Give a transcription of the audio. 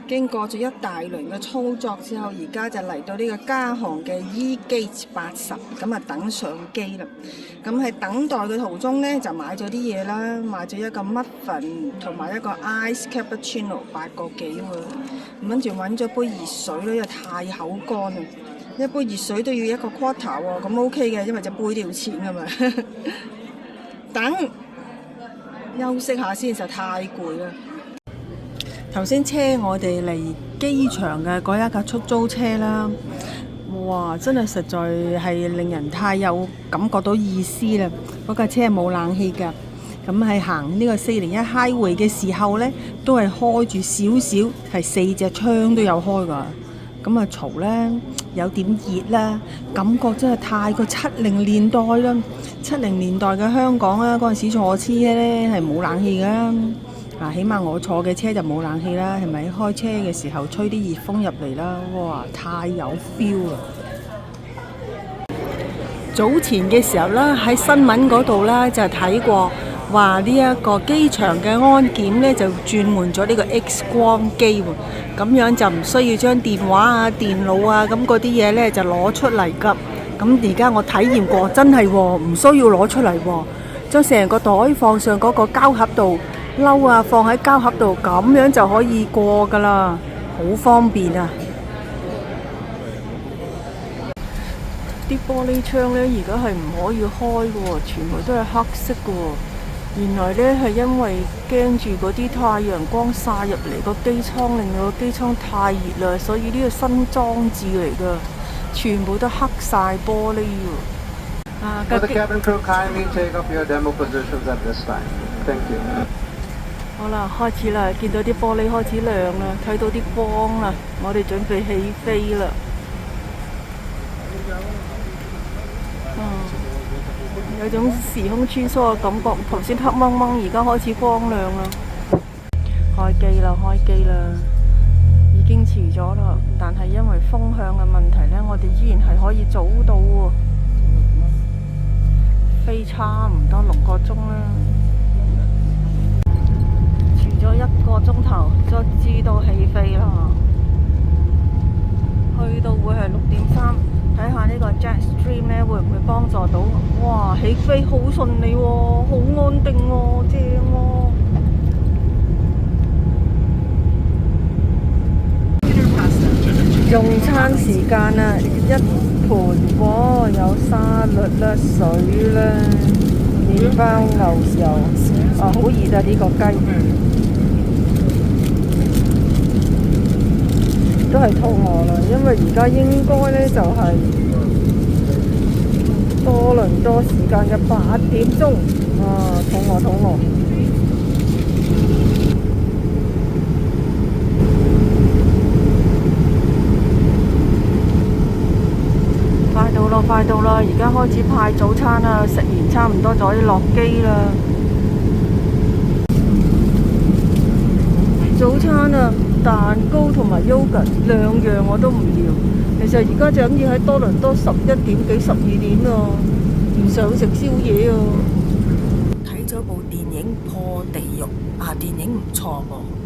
經過咗一大輪嘅操作之後，而家就嚟到呢個加航嘅 E-Gate 80，咁啊等上機啦。咁喺等待嘅途中呢，就買咗啲嘢啦，買咗一個 muffin 同埋一個 ice cappuccino 8個幾喎。咁跟住揾咗杯熱水咧，因為太口乾啦，一杯熱水都要一個 quarter 喎，咁 OK 嘅，因為隻杯都要錢噶嘛。等休息下先，實太攰啦。頭先車我哋嚟機場嘅嗰一架出租車啦，哇！真係實在係令人太有感覺到意思啦。嗰架車係冇冷氣㗎，咁係行呢個401 highway 嘅時候呢，都係開住少少，係4隻窗都有開㗎。咁啊嘈呢，有點熱啦，感覺真係太過70年代啦。70年代嘅香港啦，嗰陣時坐車呢係冇冷氣㗎。起碼我坐嘅車就冇冷氣啦，係咪？開車嘅時候吹啲熱風入嚟啦，哇！太有 feel 啦！早前嘅時候啦，喺新聞嗰度啦就睇過，話呢一個機場嘅安檢呢就轉換咗呢個 X 光機喎，咁樣就唔需要將電話啊、電腦啊咁嗰啲嘢呢就攞出嚟㗎。咁而家我體驗過，真係唔需要攞出嚟喎，將成個袋放上嗰個膠盒度。褸啊，放喺膠盒度，咁樣就可以過噶啦，好方便啊！啲玻璃窗呢，而家係唔可以開嘅喎，全部都係黑色嘅喎。原來呢係因為驚住嗰啲太陽光曬入嚟個機艙，令到個機艙太熱啦，所以呢個新裝置嚟㗎，全部都黑晒玻璃喎。For the cabin crew, kindly take up your demo positions at this time. Thank you. 好啦，開始啦，見到啲玻璃開始亮啦，睇到啲光啦，我哋準備起飛啦。有種時空穿梭嘅感覺，頭先黑掹掹，而家開始光亮啦。開機啦，開機啦，已經遲咗啦，但係因為風向嘅問題呢，我哋依然係可以早到喎，飛差唔多6個鐘啦。咗1個鐘頭，就知道起飛啦。去到會係6點3，睇下呢個 Jetstream 呢會唔會幫助到？哇，起飛好順利喎，好安定喎，正喎。用餐時間啊，一盤喎，有沙律啦、水啦、麵包、牛油，好熱啊！呢個雞。都係肚餓啦，因為而家應該呢就係多倫多時間嘅8點鐘，肚餓肚餓。快到啦，快到啦！而家開始派早餐啦，食完差唔多就可以落機啦。早餐啊！蛋糕同埋 yogurt 2樣我都唔要。其實而家就咁要喺多倫多11點幾12點咯，唔想食宵夜啊！睇咗部電影《破地獄》電影唔錯喎。